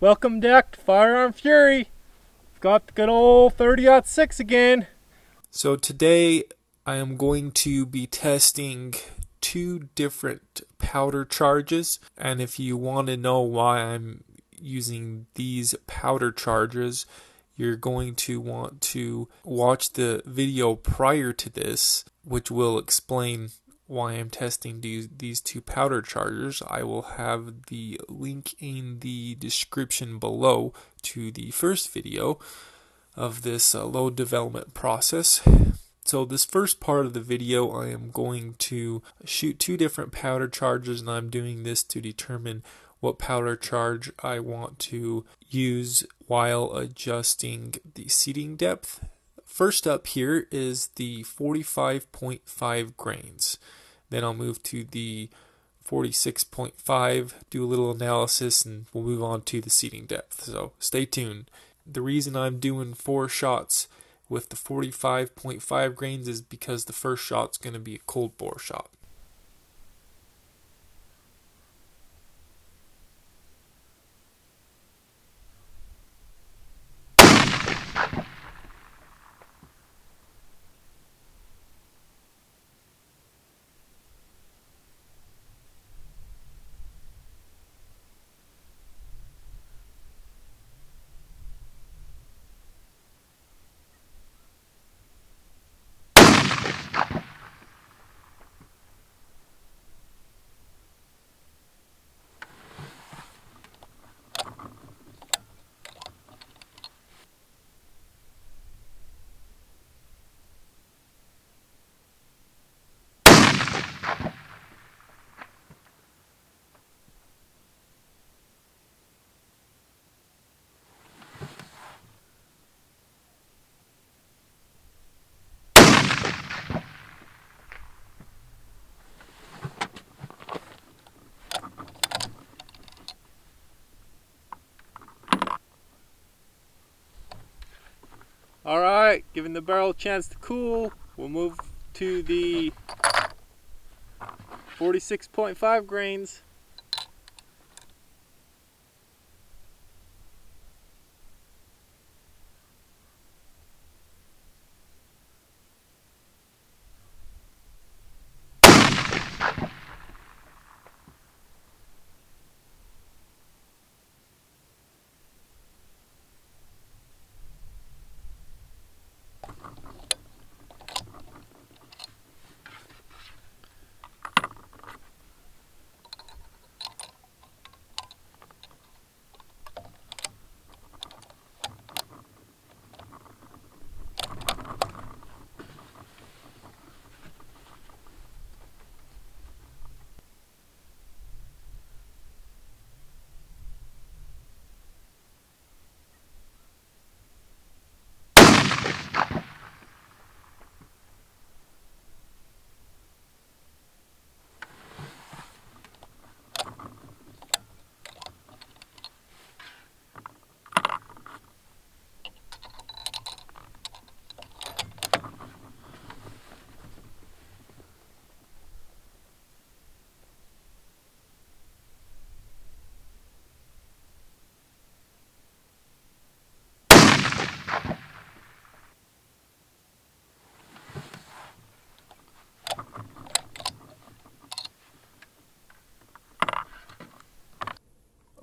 Welcome back to Firearm Fury. Got the good old 30-06 again. So today I am going to be testing two different powder charges, and if you want to know why I'm using these powder charges, you're going to want to watch the video prior to this, which will explain why I'm testing these two powder chargers. I will have the link in the description below to the first video of this load development process. So this first part of the video, I am going to shoot two different powder charges, and I'm doing this to determine what powder charge I want to use while adjusting the seating depth. First up here is the 45.5 grains. Then I'll move to the 46.5, do a little analysis, and we'll move on to the seating depth. So stay tuned. The reason I'm doing 4 shots with the 45.5 grains is because the first shot's going to be a cold bore shot. Alright, giving the barrel a chance to cool, we'll move to the 46.5 grains.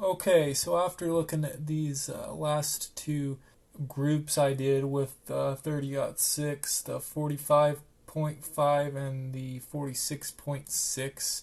Okay, so after looking at these last two groups I did with 30-06, the 45.5 and the 46.6,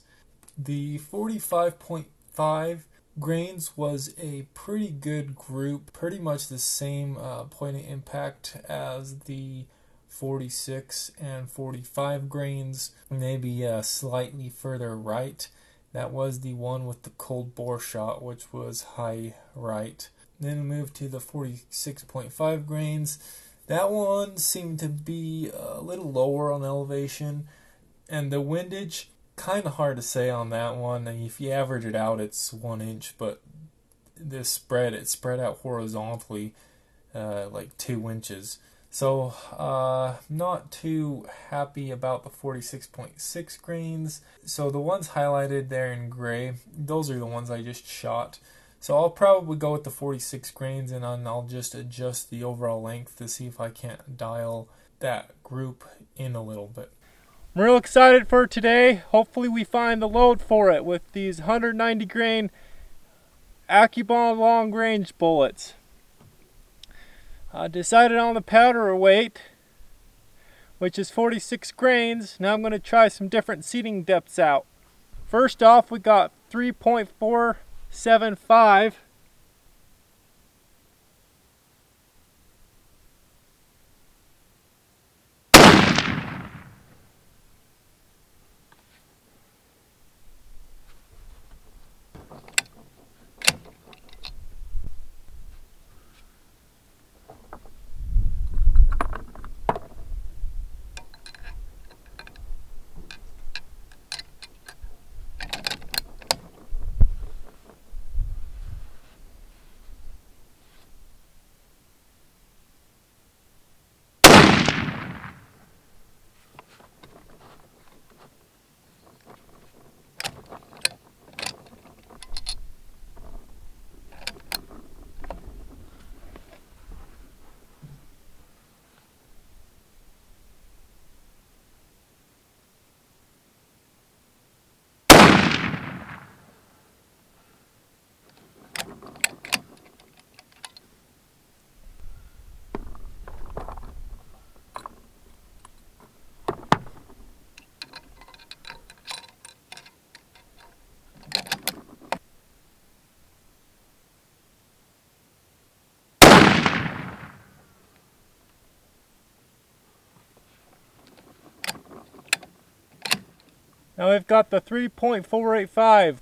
the 45.5 grains was a pretty good group, pretty much the same point of impact as the 46 and 45 grains, maybe slightly further right. That was the one with the cold bore shot, which was high right. Then we moved to the 46.5 grains. That one seemed to be a little lower on elevation, and the windage, kind of hard to say on that one. If you average it out, it's 1 inch, but it spread out horizontally like 2 inches. So not too happy about the 46.6 grains. So the ones highlighted there in gray, those are the ones I just shot. So I'll probably go with the 46 grains, and then I'll just adjust the overall length to see if I can't dial that group in a little bit. I'm real excited for today. Hopefully we find the load for it with these 190 grain Accubond Long Range bullets. I decided on the powder weight, which is 46 grains. Now I'm going to try some different seating depths out. First off, we got 3.475. Now we've got the 3.485.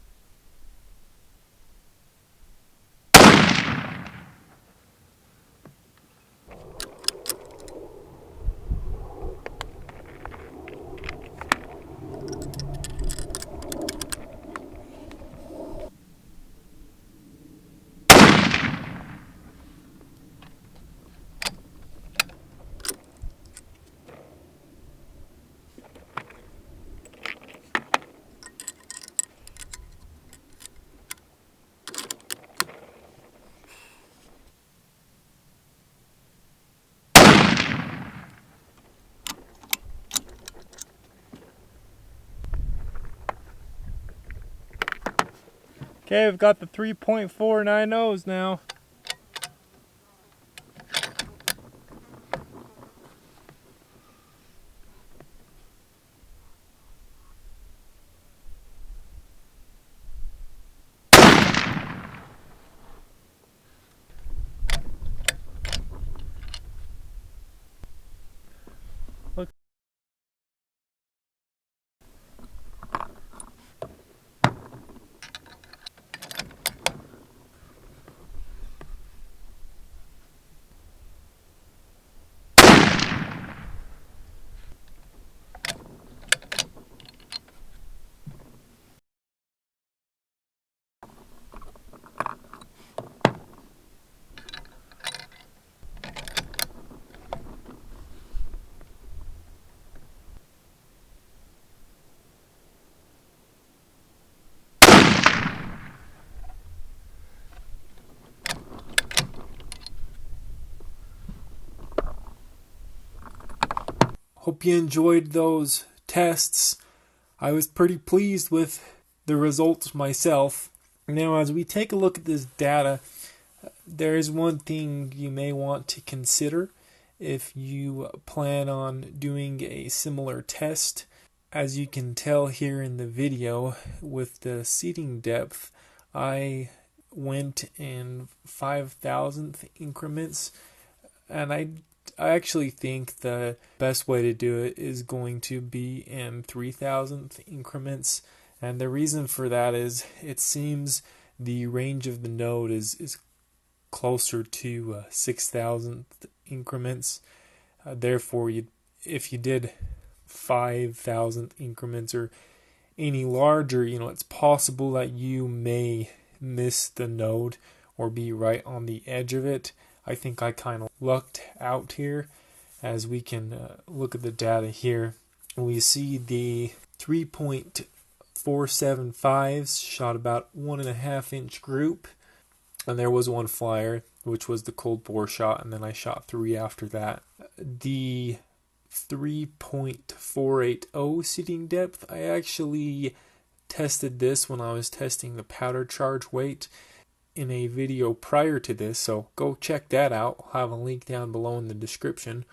Okay, we've got the 3.490s now. Look. Hope you enjoyed those tests. I was pretty pleased with the results myself. Now, as we take a look at this data, there is one thing you may want to consider if you plan on doing a similar test. As you can tell here in the video, with the seating depth, I went in 5,000th increments, and I actually think the best way to do it is going to be in 3,000th increments. And the reason for that is it seems the range of the node is closer to 6,000th increments. Therefore, if you did 5,000th increments or any larger, it's possible that you may miss the node or be right on the edge of it. I think I kind of lucked out here, as we can look at the data here. We see the 3.475s shot about 1.5 inch group. and there was one flyer, which was the cold bore shot, and then I shot 3 after that. The 3.480 seating depth, I actually tested this when I was testing the powder charge weight in a video prior to this, so go check that out. I'll have a link down below in the description.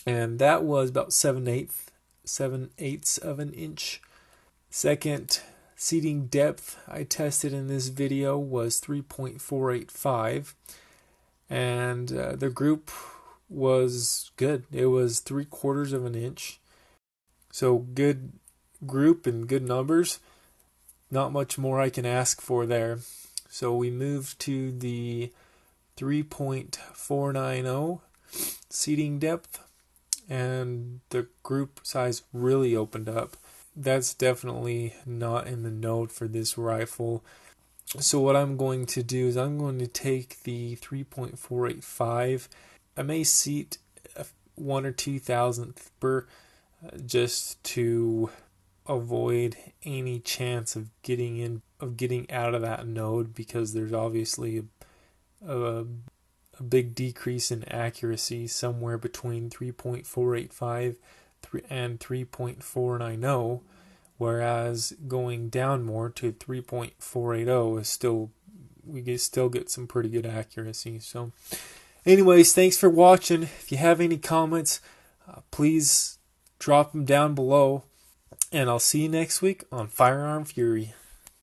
And that was about 7/8 of an inch. Second seating depth I tested in this video was 3.485, and the group was good. It was 3/4 of an inch, so good group and good numbers. Not much more I can ask for there. So we moved to the 3.490 seating depth, and the group size really opened up. That's definitely not in the note for this rifle. So what I'm going to do is I'm going to take the 3.485. I may seat 1 or 2 thousandth per, just to avoid any chance of getting out of that node, because there's obviously a big decrease in accuracy somewhere between 3.485 and 3.490, whereas going down more to 3.480 is still, we still get some pretty good accuracy. So anyways, thanks for watching. If you have any comments, please drop them down below, and I'll see you next week on Firearm Fury.